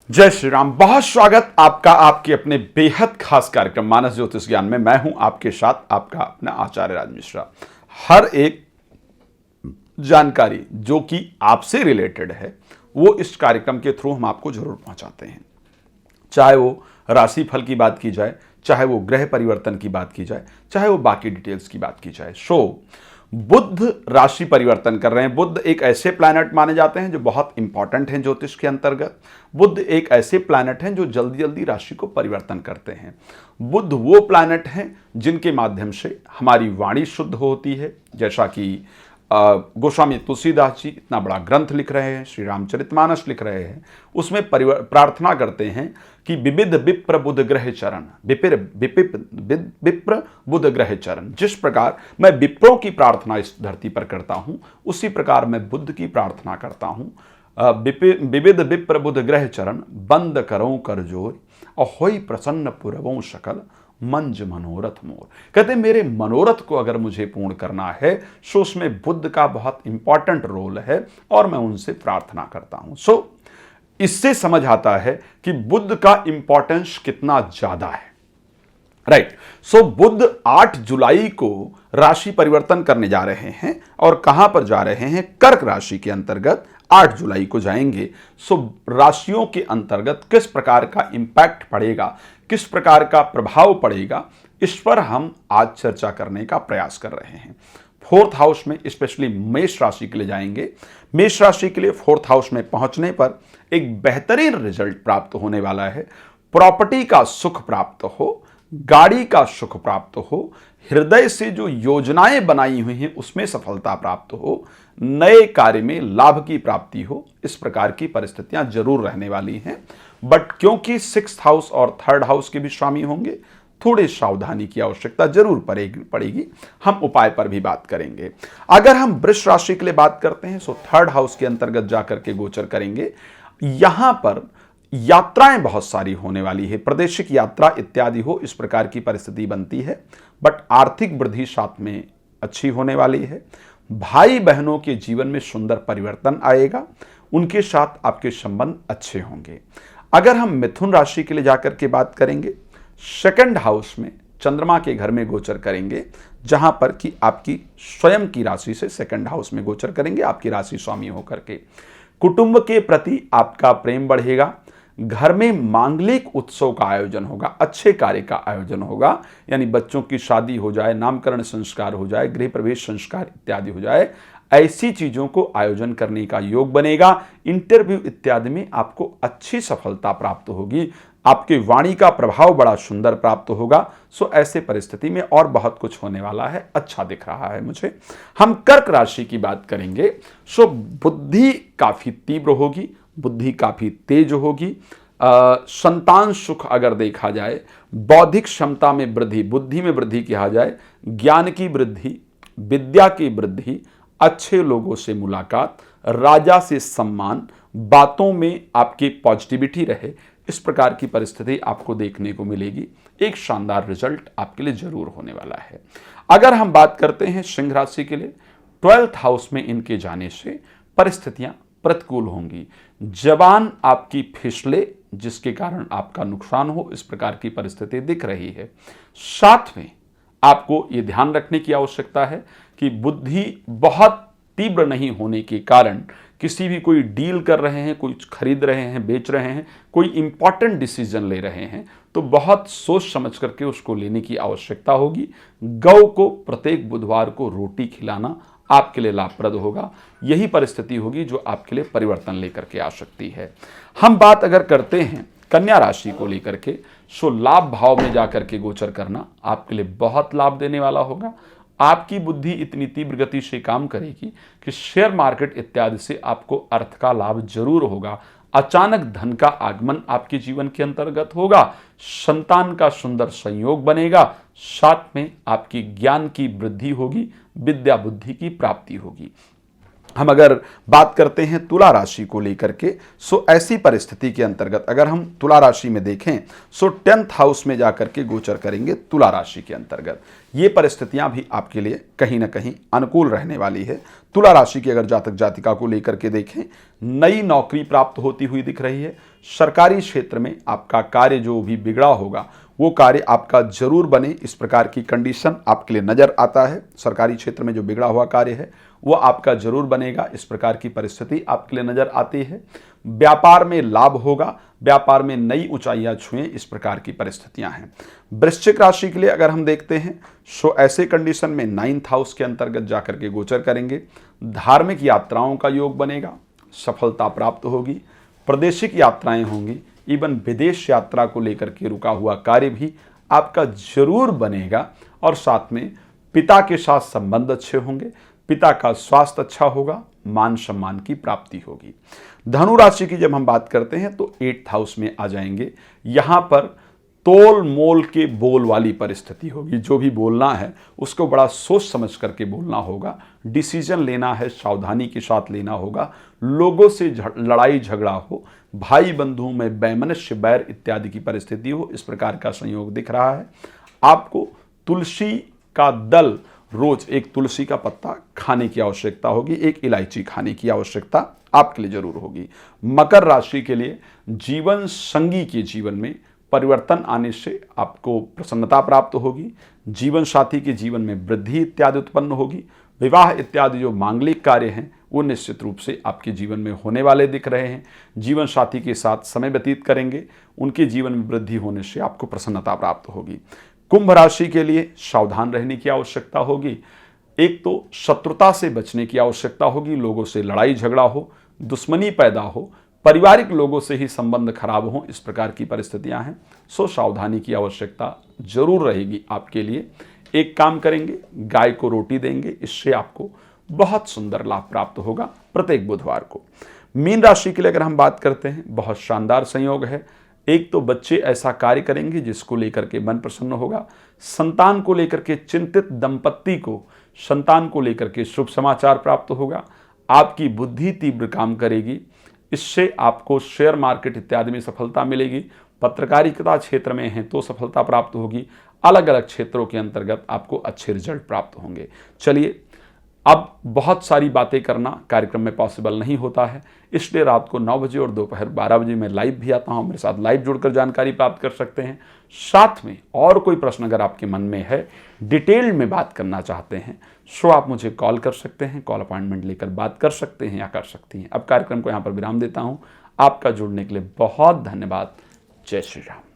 जय श्री राम। बहुत स्वागत आपका आपके अपने बेहद खास कार्यक्रम मानस ज्योतिष ज्ञान में। मैं हूं आपके साथ आपका अपना आचार्य राज मिश्रा। हर एक जानकारी जो कि आपसे रिलेटेड है वो इस कार्यक्रम के थ्रू हम आपको जरूर पहुंचाते हैं। चाहे वो राशि फल की बात की जाए, चाहे वो ग्रह परिवर्तन की बात की जाए, चाहे वो बाकी डिटेल्स की बात की जाए। बुध राशि परिवर्तन कर रहे हैं। बुध एक ऐसे प्लैनेट माने जाते हैं जो बहुत इंपॉर्टेंट हैं ज्योतिष के अंतर्गत। बुध एक ऐसे प्लैनेट हैं जो जल्दी जल्दी राशि को परिवर्तन करते हैं। बुध वो प्लैनेट हैं जिनके माध्यम से हमारी वाणी शुद्ध होती है। जैसा कि गोस्वामी तुलसीदास जी इतना बड़ा ग्रंथ लिख रहे हैं, श्री रामचरितमानस लिख रहे हैं, उसमें प्रार्थना करते हैं कि विविध विप्र बुध ग्रह चरण, विप्र बुध ग्रह चरण। जिस प्रकार मैं विप्रों की प्रार्थना इस धरती पर करता हूं, उसी प्रकार मैं बुद्ध की प्रार्थना करता हूं। विविध विप्र बुध ग्रह चरण, बंद करो कर जोर, और होई प्रसन्न पुरवों सकल मंज मनोरथ मोर। कहते मेरे मनोरथ को अगर मुझे पूर्ण करना है सो उसमें बुद्ध का बहुत इंपॉर्टेंट रोल है और मैं उनसे प्रार्थना करता हूं। इससे समझ आता है कि बुद्ध का इंपॉर्टेंस कितना ज्यादा है। राइट। बुद्ध 8 जुलाई को राशि परिवर्तन करने जा रहे हैं और कहां पर जा रहे हैं? कर्क राशि के अंतर्गत 8 जुलाई को जाएंगे। राशियों के अंतर्गत किस प्रकार का इंपैक्ट पड़ेगा, किस प्रकार का प्रभाव पड़ेगा, इस पर हम आज चर्चा करने का प्रयास कर रहे हैं। 4th हाउस में स्पेशली मेष राशि के लिए जाएंगे। मेष राशि के लिए 4th हाउस में पहुंचने पर एक बेहतरीन रिजल्ट प्राप्त होने वाला है। प्रॉपर्टी का सुख प्राप्त हो, गाड़ी का सुख प्राप्त हो, हृदय से जो योजनाएं बनाई हुई हैं उसमें सफलता प्राप्त हो, नए कार्य में लाभ की प्राप्ति हो, इस प्रकार की परिस्थितियां जरूर रहने वाली हैं। बट क्योंकि 6th हाउस और 3rd हाउस के भी स्वामी होंगे, थोड़ी सावधानी की आवश्यकता जरूर पड़ेगी। हम उपाय पर भी बात करेंगे। अगर हम वृष राशि के लिए बात करते हैं 3rd हाउस के अंतर्गत जाकर के गोचर करेंगे। यहां पर यात्राएं बहुत सारी होने वाली है, प्रादेशिक यात्रा इत्यादि हो, इस प्रकार की परिस्थिति बनती है। बट आर्थिक वृद्धि साथ में अच्छी होने वाली है। भाई बहनों के जीवन में सुंदर परिवर्तन आएगा, उनके साथ आपके संबंध अच्छे होंगे। अगर हम मिथुन राशि के लिए जाकर के बात करेंगे, 2nd हाउस में चंद्रमा के घर में गोचर करेंगे, जहां पर कि आपकी स्वयं की राशि से 2nd हाउस में गोचर करेंगे, आपकी राशि स्वामी होकर के। कुटुंब के प्रति आपका प्रेम बढ़ेगा। घर में मांगलिक उत्सव का आयोजन होगा, अच्छे कार्य का आयोजन होगा, यानी बच्चों की शादी हो जाए, नामकरण संस्कार हो जाए, गृह प्रवेश संस्कार इत्यादि हो जाए, ऐसी चीजों को आयोजन करने का योग बनेगा। इंटरव्यू इत्यादि में आपको अच्छी सफलता प्राप्त होगी। आपके वाणी का प्रभाव बड़ा सुंदर प्राप्त होगा। ऐसे परिस्थिति में और बहुत कुछ होने वाला है, अच्छा दिख रहा है मुझे। हम कर्क राशि की बात करेंगे। बुद्धि काफी तीव्र होगी, बुद्धि काफी तेज होगी। संतान सुख अगर देखा जाए, बौद्धिक क्षमता में वृद्धि, बुद्धि में वृद्धि किया जाए, ज्ञान की वृद्धि, विद्या की वृद्धि, अच्छे लोगों से मुलाकात, राजा से सम्मान, बातों में आपकी पॉजिटिविटी रहे, इस प्रकार की परिस्थिति आपको देखने को मिलेगी। एक शानदार रिजल्ट आपके लिए जरूर होने वाला है। अगर हम बात करते हैं सिंह राशि के लिए, 12th हाउस में इनके जाने से परिस्थितियां प्रतिकूल होंगी। जबान आपकी फिसले, जिसके कारण आपका नुकसान हो, इस प्रकार की परिस्थिति दिख रही है। साथ में आपको यह ध्यान रखने की आवश्यकता है कि बुद्धि बहुत तीव्र नहीं होने के कारण किसी भी कोई डील कर रहे हैं, कुछ खरीद रहे हैं, बेच रहे हैं, कोई इंपॉर्टेंट डिसीजन ले रहे हैं, तो बहुत सोच समझ करके उसको लेने की आवश्यकता होगी। गौ को प्रत्येक बुधवार को रोटी खिलाना आपके लिए लाभप्रद होगा। यही परिस्थिति होगी जो आपके लिए परिवर्तन लेकर के आ सकती है। हम बात अगर करते हैं कन्या राशि को लेकर के, लाभ भाव में जाकर के गोचर करना आपके लिए बहुत लाभ देने वाला होगा। आपकी बुद्धि इतनी तीव्र गति से काम करेगी कि शेयर मार्केट इत्यादि से आपको अर्थ का लाभ जरूर होगा। अचानक धन का आगमन आपके जीवन के अंतर्गत होगा। संतान का सुंदर संयोग बनेगा। साथ में आपकी ज्ञान की वृद्धि होगी, विद्या बुद्धि की प्राप्ति होगी। हम अगर बात करते हैं तुला राशि को लेकर के, ऐसी परिस्थिति के अंतर्गत अगर हम तुला राशि में देखें 10th हाउस में जाकर के गोचर करेंगे तुला राशि के अंतर्गत। ये परिस्थितियां भी आपके लिए कहीं ना कहीं अनुकूल रहने वाली है। तुला राशि की अगर जातक जातिका को लेकर के देखें, नई नौकरी प्राप्त होती हुई दिख रही है। सरकारी क्षेत्र में आपका कार्य जो भी बिगड़ा होगा वो कार्य आपका जरूर बने, इस प्रकार की कंडीशन आपके लिए नजर आता है। सरकारी क्षेत्र में जो बिगड़ा हुआ कार्य है वो आपका जरूर बनेगा, इस प्रकार की परिस्थिति आपके लिए नजर आती है। व्यापार में लाभ होगा, व्यापार में नई ऊंचाइयां छुएं, इस प्रकार की परिस्थितियां हैं। वृश्चिक राशि के लिए अगर हम देखते हैं सो ऐसे कंडीशन में 9th हाउस के अंतर्गत जाकर के गोचर करेंगे। धार्मिक यात्राओं का योग बनेगा, सफलता प्राप्त होगी, प्रादेशिक यात्राएं होंगी, इवन विदेश यात्रा को लेकर के रुका हुआ कार्य भी आपका जरूर बनेगा। और साथ में पिता के साथ संबंध अच्छे होंगे, पिता का स्वास्थ्य अच्छा होगा, मान सम्मान की प्राप्ति होगी। धनु राशि की जब हम बात करते हैं तो 8th हाउस में आ जाएंगे। यहां पर तोल मोल के बोल वाली परिस्थिति होगी, जो भी बोलना है उसको बड़ा सोच समझ करके बोलना होगा, डिसीजन लेना है सावधानी के साथ लेना होगा। लोगों से लड़ाई झगड़ा हो, भाई बंधुओं में वैमनस्य बैर इत्यादि की परिस्थिति हो, इस प्रकार का संयोग दिख रहा है। आपको तुलसी का दल, रोज एक तुलसी का पत्ता खाने की आवश्यकता होगी, एक इलायची खाने की आवश्यकता आपके लिए जरूर होगी। मकर राशि के लिए जीवन संगी के जीवन में परिवर्तन आने से आपको प्रसन्नता प्राप्त होगी, जीवन साथी के जीवन में वृद्धि इत्यादि उत्पन्न होगी। विवाह इत्यादि जो मांगलिक कार्य हैं वो निश्चित रूप से आपके जीवन में होने वाले दिख रहे हैं। जीवन साथी के साथ समय व्यतीत करेंगे, उनके जीवन में वृद्धि होने से आपको प्रसन्नता प्राप्त होगी। कुंभ राशि के लिए सावधान रहने की आवश्यकता होगी। एक तो शत्रुता से बचने की आवश्यकता होगी, लोगों से लड़ाई झगड़ा हो, दुश्मनी पैदा हो, पारिवारिक लोगों से ही संबंध खराब हो, इस प्रकार की परिस्थितियां हैं। सो सावधानी की आवश्यकता जरूर रहेगी आपके लिए। एक काम करेंगे, गाय को रोटी देंगे, इससे आपको बहुत सुंदर लाभ प्राप्त होगा प्रत्येक बुधवार को। मीन राशि के लिए अगर हम बात करते हैं, बहुत शानदार संयोग है। एक तो बच्चे ऐसा कार्य करेंगे जिसको लेकर के मन प्रसन्न होगा, संतान को लेकर के चिंतित दंपत्ति को संतान को लेकर के शुभ समाचार प्राप्त होगा। आपकी बुद्धि तीव्र काम करेगी, इससे आपको शेयर मार्केट इत्यादि में सफलता मिलेगी। पत्रकारिता क्षेत्र में हैं तो सफलता प्राप्त होगी। अलग अलग क्षेत्रों के अंतर्गत आपको अच्छे रिजल्ट प्राप्त होंगे। चलिए, अब बहुत सारी बातें करना कार्यक्रम में पॉसिबल नहीं होता है, इसलिए रात को 9 बजे और दोपहर 12 बजे मैं लाइव भी आता हूं। मेरे साथ लाइव जुड़कर जानकारी प्राप्त कर सकते हैं। साथ में और कोई प्रश्न अगर आपके मन में है, डिटेल में बात करना चाहते हैं, सो आप मुझे कॉल कर सकते हैं, कॉल अपॉइंटमेंट लेकर बात कर सकते हैं या कर सकती हैं। अब कार्यक्रम को यहाँ पर विराम देता हूँ। आपका जुड़ने के लिए बहुत धन्यवाद। जय श्री राम।